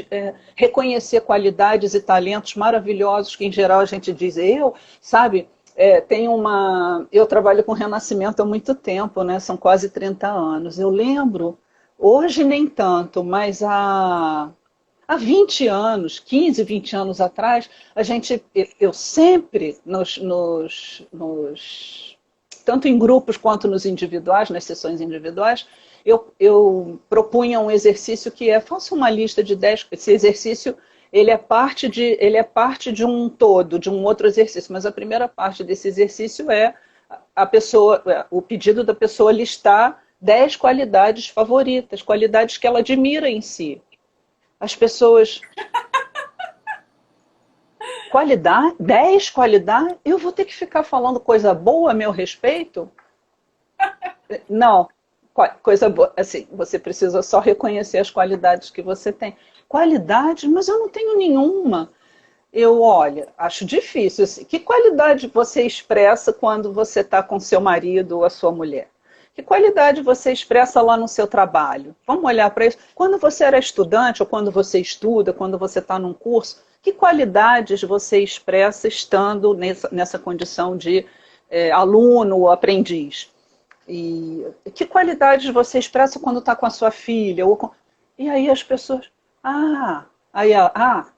reconhecer qualidades e talentos maravilhosos que, em geral, a gente diz, sabe, eu trabalho com renascimento há muito tempo, né? São quase 30 anos. Eu lembro, hoje nem tanto, mas há 20 anos, 15, 20 anos atrás, eu sempre, tanto em grupos quanto nos individuais, nas sessões individuais, eu propunha um exercício que faça uma lista de 10. Esse exercício ele é parte de um todo, de um outro exercício, mas a primeira parte desse exercício é o pedido da pessoa listar 10 qualidades favoritas, qualidades que ela admira em si. As pessoas... Qualidade? 10 qualidades? Eu vou ter que ficar falando coisa boa a meu respeito? Não. Coisa boa, assim, você precisa só reconhecer as qualidades que você tem. Qualidades? Mas eu não tenho nenhuma. olha, acho difícil. Assim, que qualidade você expressa quando você está com seu marido ou a sua mulher? Que qualidade você expressa lá no seu trabalho? Vamos olhar para isso. Quando você era estudante, ou quando você estuda, quando você está num curso, que qualidades você expressa estando nessa condição de aluno ou aprendiz? E que qualidades você expressa quando está com a sua filha? E aí as pessoas,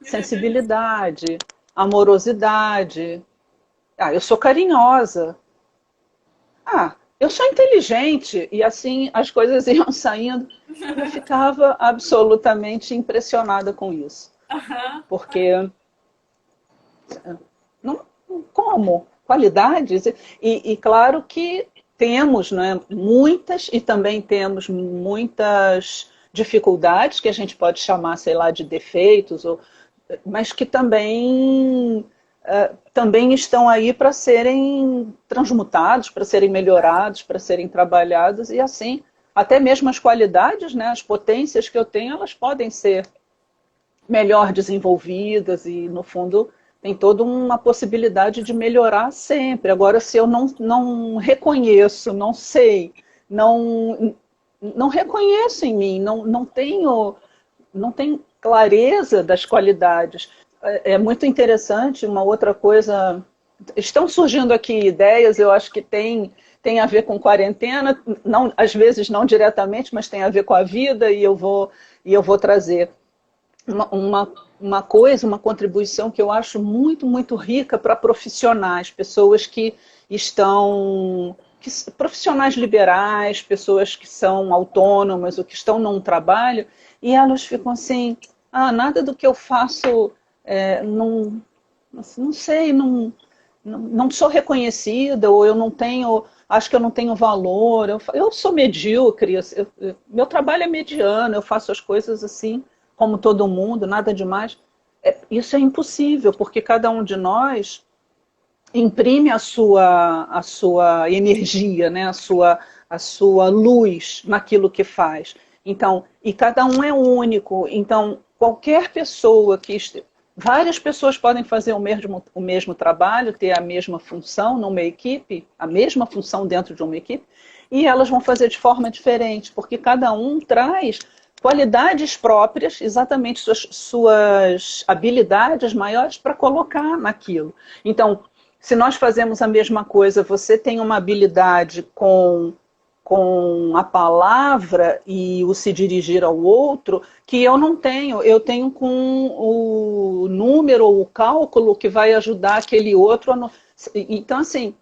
sensibilidade, amorosidade. Eu sou carinhosa. Eu sou inteligente. E assim as coisas iam saindo. Eu ficava absolutamente impressionada com isso. Porque, não, como? Qualidades? E claro que temos, né, muitas, e também temos muitas dificuldades, que a gente pode chamar, sei lá, de defeitos, mas que também estão aí para serem transmutados, para serem melhorados, para serem trabalhados, e assim, até mesmo as qualidades, né, as potências que eu tenho, elas podem ser melhor desenvolvidas e, no fundo, tem toda uma possibilidade de melhorar sempre. Agora, se eu não reconheço, não sei, não reconheço em mim, não tenho clareza das qualidades. É muito interessante, uma outra coisa... Estão surgindo aqui ideias, eu acho que tem a ver com quarentena, não, às vezes não diretamente, mas tem a ver com a vida, e eu vou trazer uma coisa, uma contribuição que eu acho muito, muito rica para profissionais, pessoas que profissionais liberais, pessoas que são autônomas ou que estão num trabalho, e elas ficam assim, nada do que eu faço, não sei, não sou reconhecida, ou eu não tenho, acho que eu não tenho valor, eu sou medíocre, meu trabalho é mediano, eu faço as coisas assim, como todo mundo, nada demais. Isso é impossível, porque cada um de nós imprime a sua energia, né? a sua luz naquilo que faz. Então, e cada um é único. Então, qualquer pessoa várias pessoas podem fazer o mesmo trabalho, ter a mesma função numa equipe, a mesma função dentro de uma equipe, e elas vão fazer de forma diferente, porque cada um traz qualidades próprias, exatamente suas habilidades maiores para colocar naquilo. Então, se nós fazemos a mesma coisa, você tem uma habilidade com a palavra e o se dirigir ao outro, que eu não tenho. Eu tenho com o número ou o cálculo que vai ajudar aquele outro. Então, assim,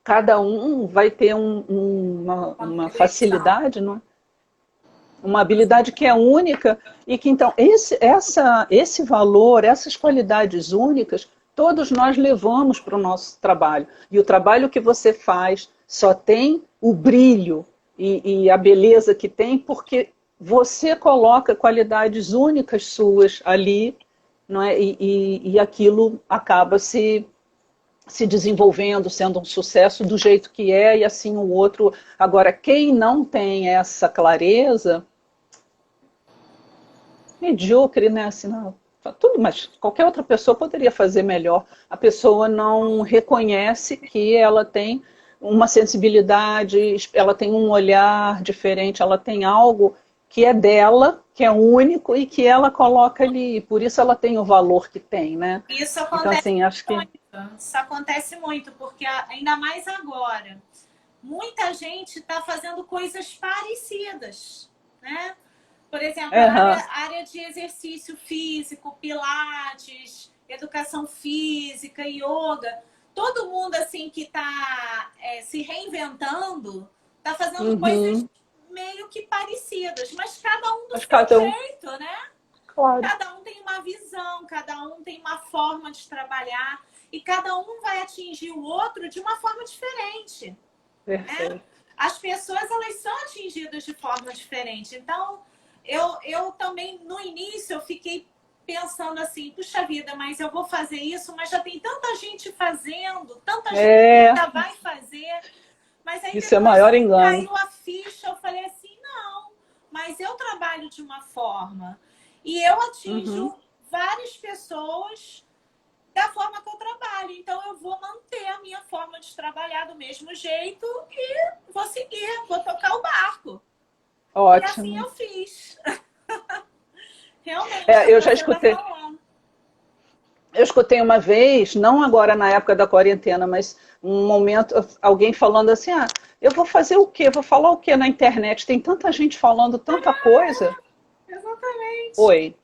cada um vai ter uma facilidade, não é? Uma habilidade que é única, e que então esse valor, essas qualidades únicas, todos nós levamos para o nosso trabalho. E o trabalho que você faz só tem o brilho e a beleza que tem porque você coloca qualidades únicas suas ali, não é? E aquilo acaba se desenvolvendo, sendo um sucesso do jeito que é, e assim o outro. Agora, quem não tem essa clareza, medíocre, né? Assim, não, tudo, mas qualquer outra pessoa poderia fazer melhor. A pessoa não reconhece que ela tem uma sensibilidade, ela tem um olhar diferente, ela tem algo que é dela, que é único e que ela coloca ali. Por isso ela tem o valor que tem, né? Isso Então, acontece assim, acho que... muito. Isso acontece muito, porque ainda mais agora, muita gente está fazendo coisas parecidas, né? Por exemplo, a área de exercício físico, pilates, educação física, yoga, todo mundo assim que está se reinventando, está fazendo coisas meio que parecidas, mas cada um do seu jeito, né? Claro. Cada um tem uma visão, cada um tem uma forma de trabalhar e cada um vai atingir o outro de uma forma diferente. Perfeito. Né? As pessoas, elas são atingidas de forma diferente. Então, eu também, no início, eu fiquei pensando assim, puxa vida, mas eu vou fazer isso, mas já tem tanta gente fazendo, tanta gente que ainda vai fazer. Mas aí isso é o maior engano. Caiu a ficha, eu falei assim, não, mas eu trabalho de uma forma e eu atinjo várias pessoas é a forma que eu trabalho. Então, eu vou manter a minha forma de trabalhar do mesmo jeito e vou seguir, vou tocar o barco. E assim Ótimo. eu fiz. Realmente, É, o eu que já você está escutei. falando. Eu escutei uma vez, não agora na época da quarentena, mas um momento, alguém falando assim, ah, eu vou fazer o quê? Vou falar o quê na internet? Tem tanta gente falando tanta coisa. Exatamente. Oi,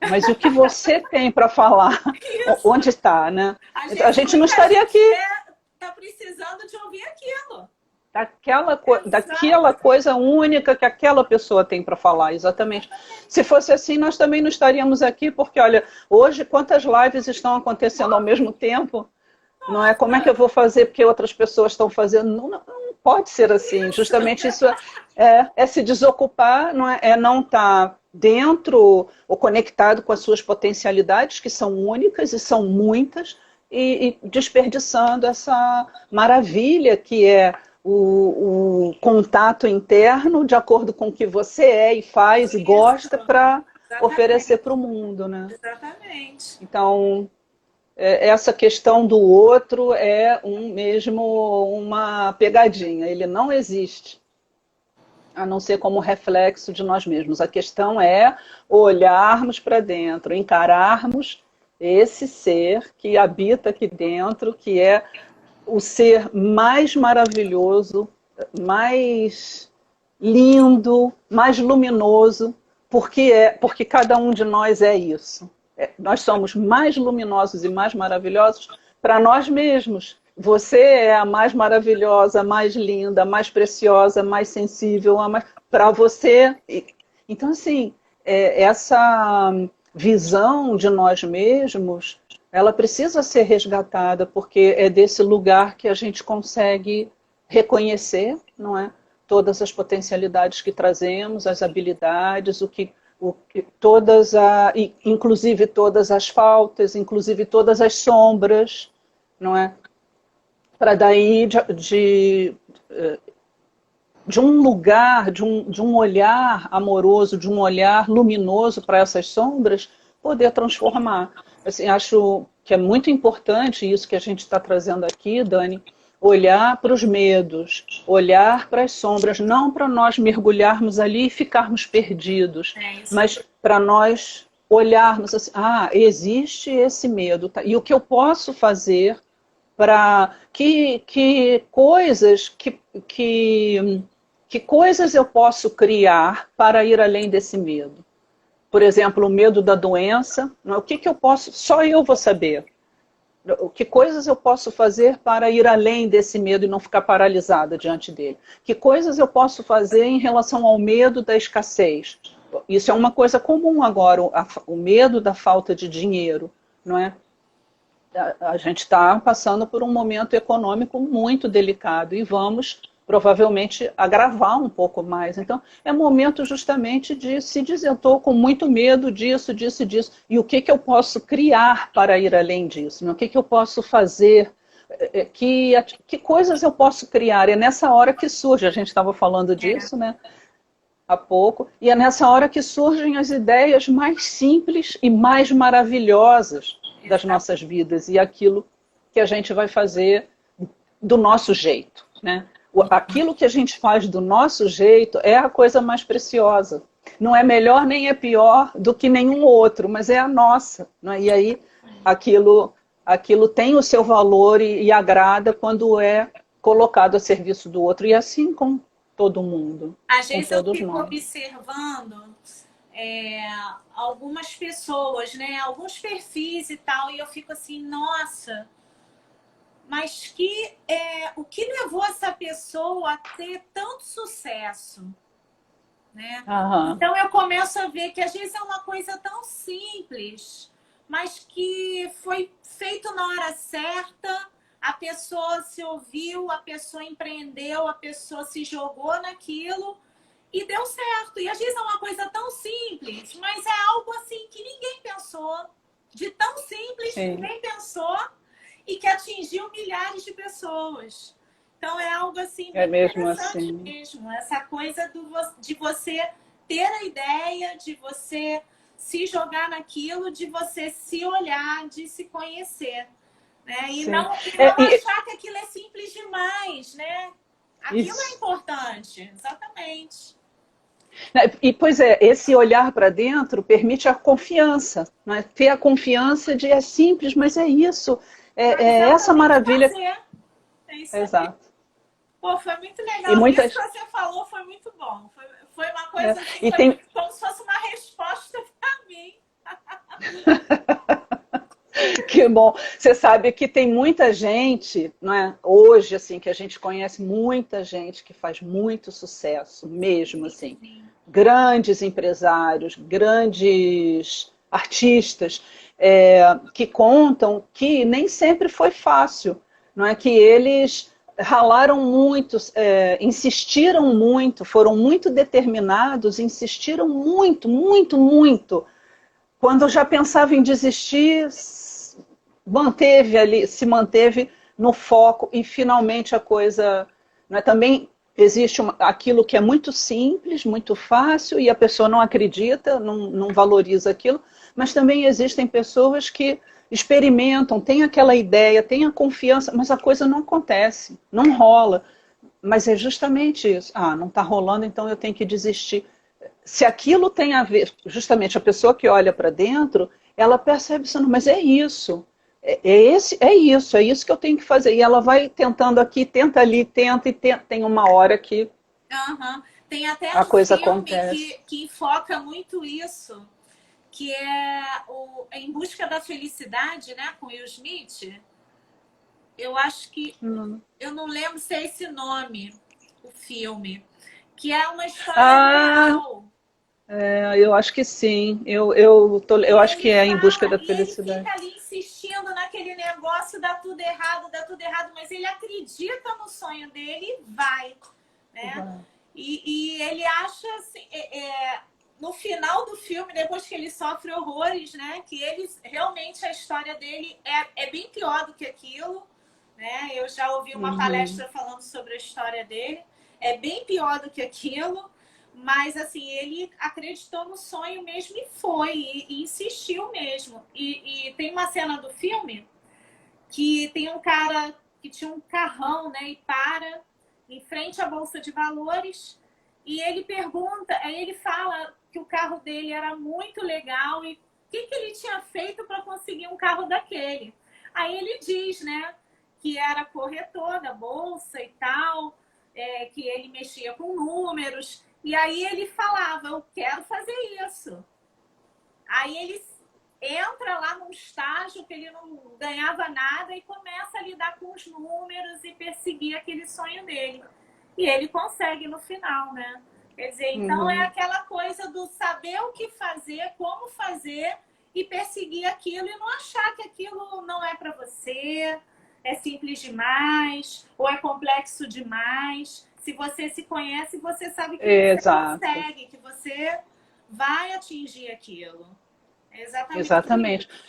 mas o que você tem para falar? Isso. Onde está, né? Às Então, a vezes, gente não muita estaria gente aqui. tá precisando de ouvir aquilo. Daquela Exato. coisa única que aquela pessoa tem para falar, exatamente. Se fosse assim, nós também não estaríamos aqui, porque, olha, hoje quantas lives estão acontecendo ao mesmo tempo? Não é como é que eu Nossa, vou fazer porque outras pessoas estão fazendo? Não, não pode ser assim. isso. Justamente isso é se desocupar, não é não estar dentro ou conectado com as suas potencialidades, que são únicas e são muitas, e desperdiçando essa maravilha que é o contato interno, de acordo com o que você é e faz e Isso. gosta, para oferecer Exatamente. para o mundo, né? Exatamente. Então, essa questão do outro é mesmo uma pegadinha, ele não existe, a não ser como reflexo de nós mesmos. A questão é olharmos para dentro, encararmos esse ser que habita aqui dentro, que é o ser mais maravilhoso, mais lindo, mais luminoso, porque cada um de nós é isso. Nós somos mais luminosos e mais maravilhosos para nós mesmos. Você é a mais maravilhosa, mais linda, mais preciosa, mais sensível, para você. Então, assim, essa visão de nós mesmos, ela precisa ser resgatada, porque é desse lugar que a gente consegue reconhecer, não é? Todas as potencialidades que trazemos, as habilidades, inclusive todas as faltas, inclusive todas as sombras, não é? Para daí de um lugar, de um olhar amoroso, de um olhar luminoso para essas sombras, poder transformar. Assim, acho que é muito importante isso que a gente está trazendo aqui, Dani, olhar para os medos, olhar para as sombras, não para nós mergulharmos ali e ficarmos perdidos, É isso. mas para nós olharmos assim, existe esse medo, tá? E o que eu posso fazer para que coisas que coisas eu posso criar para ir além desse medo? Por exemplo, o medo da doença, o que eu posso, só eu vou saber. Que coisas eu posso fazer para ir além desse medo e não ficar paralisada diante dele? Que coisas eu posso fazer em relação ao medo da escassez? Isso é uma coisa comum agora, o medo da falta de dinheiro, não é? A gente está passando por um momento econômico muito delicado e vamos provavelmente agravar um pouco mais. Então, é momento justamente de se dizer, eu estou com muito medo disso, disso, disso, e o que eu posso criar para ir além disso? Né? O que eu posso fazer? Que coisas eu posso criar? É nessa hora que surge, a gente estava falando disso, né? Há pouco, e é nessa hora que surgem as ideias mais simples e mais maravilhosas das nossas vidas e aquilo que a gente vai fazer do nosso jeito, né? Aquilo que a gente faz do nosso jeito é a coisa mais preciosa. Não é melhor nem é pior do que nenhum outro, mas é a nossa, né? E aí aquilo tem o seu valor e agrada quando é colocado a serviço do outro. E assim com todo mundo, Às com vezes eu todos fico nós. observando algumas pessoas, né? Alguns perfis e tal, e eu fico assim, nossa, mas o que levou essa pessoa a ter tanto sucesso? Né? Aham. Então eu começo a ver que às vezes é uma coisa tão simples, mas que foi feito na hora certa, a pessoa se ouviu, a pessoa empreendeu, a pessoa se jogou naquilo e deu certo. E às vezes é uma coisa tão simples, mas é algo assim que ninguém pensou, de tão simples que Sim. ninguém pensou e que atingiu milhares de pessoas. Então é algo assim É bem mesmo interessante assim. mesmo. Essa coisa de você ter a ideia, de você se jogar naquilo de você se olhar, de se conhecer. Né? E Sim. não achar que aquilo é simples demais, né? Aquilo é Isso. importante, exatamente. E, pois é, esse olhar para dentro permite a confiança, né? Ter a confiança de é simples, mas é isso, é essa Exatamente maravilha. fazer. É isso aí. Exato. Pô, foi muito E legal. Isso que muitas. você falou foi muito bom. Foi uma coisa assim, E foi tem, como se fosse uma resposta para mim. que bom. Você sabe que tem muita gente, não é? Hoje, assim, que a gente conhece muita gente que faz muito sucesso, mesmo assim. Grandes empresários, grandes artistas, que contam que nem sempre foi fácil, não é? Que eles ralaram muito, insistiram muito, foram muito determinados, insistiram muito, muito, muito. Quando eu já pensava em desistir, se manteve no foco e finalmente a coisa, né, também existe aquilo que é muito simples, muito fácil e a pessoa não acredita, não valoriza aquilo, mas também existem pessoas que experimentam, têm aquela ideia, têm a confiança, mas a coisa não acontece, não rola. Mas é justamente isso. Ah, não está rolando, então eu tenho que desistir. Se aquilo tem a ver, justamente a pessoa que olha para dentro, ela percebe isso, mas é isso. É isso que eu tenho que fazer. E ela vai tentando aqui, tenta ali, tenta e tenta. Tem uma hora que Tem até a um coisa filme acontece. que enfoca muito isso, que é Em Busca da Felicidade, né, com Will Smith. Eu acho que eu não lembro se é esse nome, o filme, que é uma história Ah, real. eu acho que sim. Eu E acho que ele é Em Busca fala, da e ele Felicidade. fica ali insistindo naquele negócio, dá tudo errado, mas ele acredita no sonho dele e vai, né? E ele acha assim, no final do filme, depois que ele sofre horrores, né? Que eles realmente a história dele é bem pior do que aquilo, né? Eu já ouvi uma palestra falando sobre a história dele, é bem pior do que aquilo. Mas, assim, ele acreditou no sonho mesmo e foi, e insistiu mesmo. E tem uma cena do filme que tem um cara que tinha um carrão, né, e para em frente à Bolsa de Valores, e ele pergunta, aí ele fala que o carro dele era muito legal e o que ele tinha feito para conseguir um carro daquele. Aí ele diz, né, que era corretor da Bolsa e tal, que ele mexia com números, e aí ele falava, eu quero fazer isso. Aí ele entra lá num estágio que ele não ganhava nada e começa a lidar com os números e perseguir aquele sonho dele. E ele consegue no final, né? Quer dizer, então é aquela coisa do saber o que fazer, como fazer e perseguir aquilo e não achar que aquilo não é para você, é simples demais ou é complexo demais. Se você se conhece, você sabe que você Exato. consegue, que você vai atingir aquilo. É exatamente Exatamente. isso.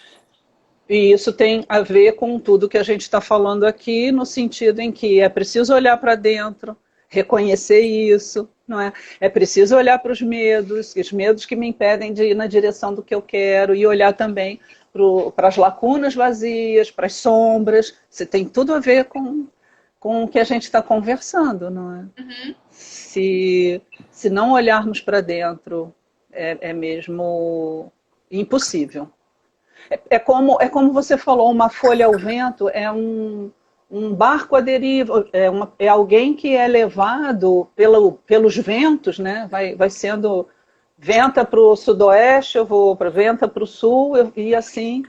E isso tem a ver com tudo que a gente está falando aqui, no sentido em que é preciso olhar para dentro, reconhecer isso, não é? É preciso olhar para os medos que me impedem de ir na direção do que eu quero, e olhar também para as lacunas vazias, para as sombras. Isso tem tudo a ver com o que a gente está conversando, não é? Se não olharmos para dentro, é mesmo impossível. É como você falou, uma folha ao vento é um barco à deriva, é alguém que é levado pelos ventos, né? Vai sendo venta para o sudoeste, eu vou para venta para o sul, e assim,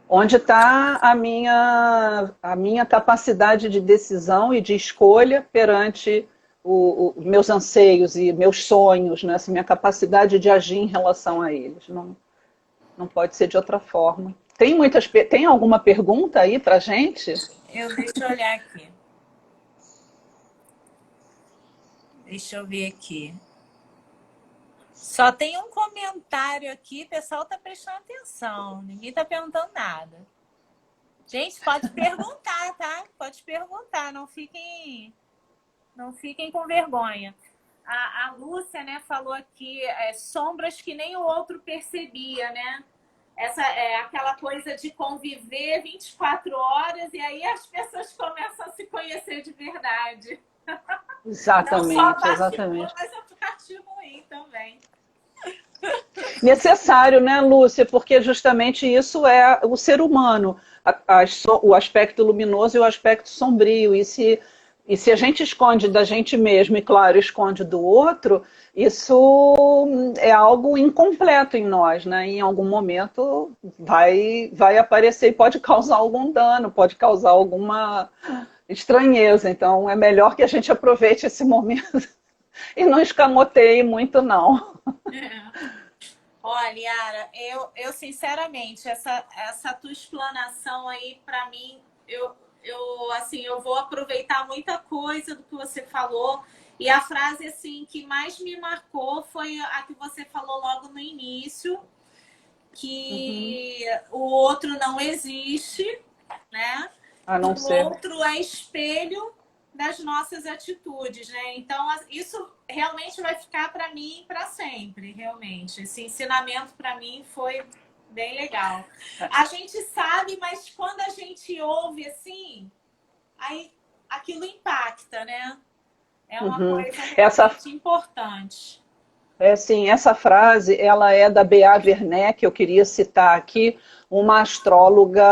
onde está a minha capacidade de decisão e de escolha perante os meus anseios e meus sonhos, né? Assim, minha capacidade de agir em relação a eles. Não pode ser de outra forma. Tem alguma pergunta aí para gente? Deixa eu olhar aqui. Deixa eu ver aqui. Só tem um comentário aqui, o pessoal tá prestando atenção. Ninguém tá perguntando nada. Gente, pode perguntar, tá? Pode perguntar, não fiquem com vergonha. A Lúcia, né, falou aqui, sombras que nem o outro percebia, né? Essa é aquela coisa de conviver 24 horas e aí as pessoas começam a se conhecer de verdade. Não só a Exatamente, parte boa, exatamente. mas a parte ruim também. Necessário, né, Lúcia? Porque justamente isso é o ser humano, o aspecto luminoso e o aspecto sombrio. E se a gente esconde da gente mesmo e, claro, esconde do outro, isso é algo incompleto em nós, né? Em algum momento vai aparecer e pode causar algum dano, pode causar alguma estranheza. Então, é melhor que a gente aproveite esse momento e não escamoteie muito, não. É. Olha, Yara, eu sinceramente, essa tua explanação aí, para mim, assim, eu vou aproveitar muita coisa do que você falou. E a frase, assim, que mais me marcou foi a que você falou logo no início, Uhum. que o outro não existe, né? A E não o ser. outro é espelho das nossas atitudes, né? Então, isso realmente vai ficar para mim para sempre, realmente. Esse ensinamento para mim foi bem legal. A gente sabe, mas quando a gente ouve assim, aí aquilo impacta, né? É uma Uhum. coisa Essa, realmente importante. assim, essa frase, ela é da Bea Werneck, que eu queria citar aqui, uma astróloga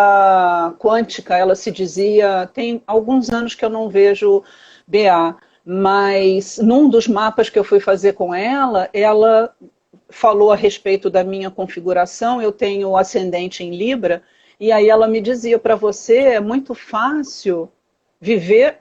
quântica. Ela se dizia, tem alguns anos que eu não vejo Bea, mas num dos mapas que eu fui fazer com ela falou a respeito da minha configuração. Eu tenho ascendente em Libra, e aí ela me dizia: para você é muito fácil viver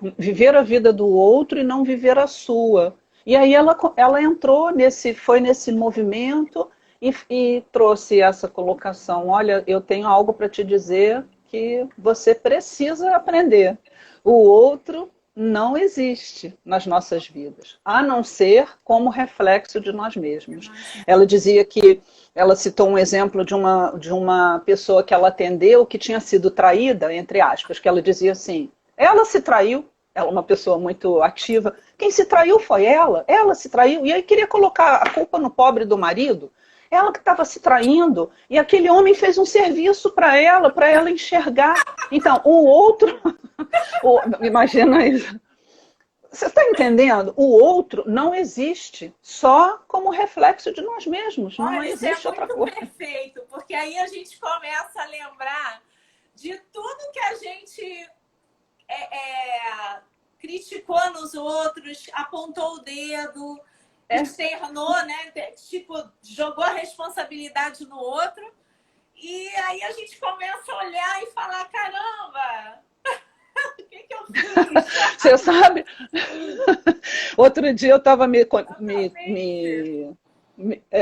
a vida do outro e não viver a sua. E aí ela entrou foi nesse movimento e trouxe essa colocação: olha, eu tenho algo para te dizer que você precisa aprender. O outro não existe nas nossas vidas, a não ser como reflexo de nós mesmos. Ela dizia que ela citou um exemplo de uma pessoa que ela atendeu que tinha sido traída, entre aspas, que ela dizia assim: ela se traiu, ela é uma pessoa muito ativa, quem se traiu foi ela se traiu, e aí queria colocar a culpa no pobre do marido, ela que estava se traindo, e aquele homem fez um serviço para ela enxergar. Então, o outro, imagina isso. Você está entendendo? O outro não existe, só como reflexo de nós mesmos, não Olha, isso é existe outra muito coisa. perfeito, porque aí a gente começa a lembrar de tudo que a gente criticou nos outros, apontou o dedo, externou, né? Tipo, jogou a responsabilidade no outro. E aí a gente começa a olhar e falar: caramba, o que eu fiz? Você sabe? Outro dia eu estava Totalmente.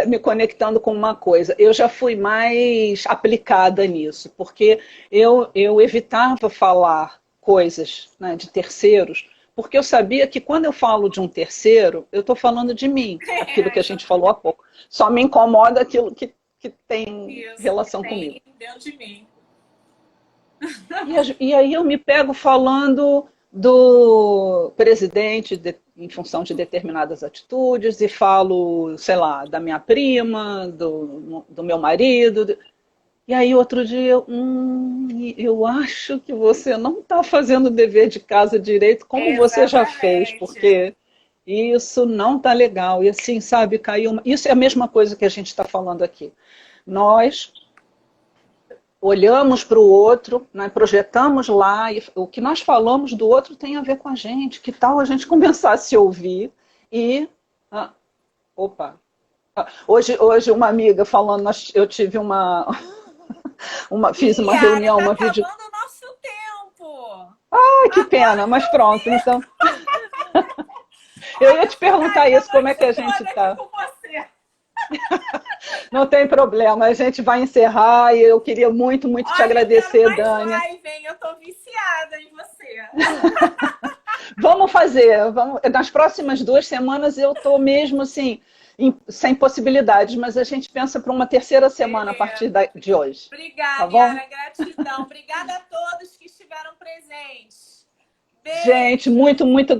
me conectando com uma coisa. Eu já fui mais aplicada nisso, porque eu evitava falar coisas, né, de terceiros, porque eu sabia que quando eu falo de um terceiro, eu estou falando de mim, aquilo que a gente falou há pouco. Só me incomoda aquilo que tem Isso que relação comigo. tem dentro de mim. E aí eu me pego falando do presidente em função de determinadas atitudes, e falo, sei lá, da minha prima, do meu marido. E aí outro dia, eu acho que você não está fazendo o dever de casa direito como você já fez, Exatamente. porque isso não está legal. E assim, sabe, caiu Isso é a mesma coisa que a gente está falando aqui. Nós olhamos para o outro, né, projetamos lá, e o que nós falamos do outro tem a ver com a gente. Que tal a gente começar a se ouvir e... opa! Hoje uma amiga falando, eu tive fiz uma Yara, reunião, tá uma vídeo... acabando o nosso tempo. Ai, que Agora pena, que mas eu pronto, vi, então... Eu ia olha, eu te perguntar ficaria a isso, como é que noite a gente toda aqui está. com você. Não tem problema, a gente vai encerrar, e eu queria muito, muito te Olha, eu quero agradecer, mais Dânia. live, hein? Eu tô viciada em você. Vamos fazer. Nas próximas 2 semanas eu estou mesmo assim, sem possibilidades, mas a gente pensa para uma terceira semana a partir Beleza. de hoje. Tá Obrigada, bom? Yara. Gratidão. Obrigada a todos que estiveram presentes. Gente, Beijo. muito, muito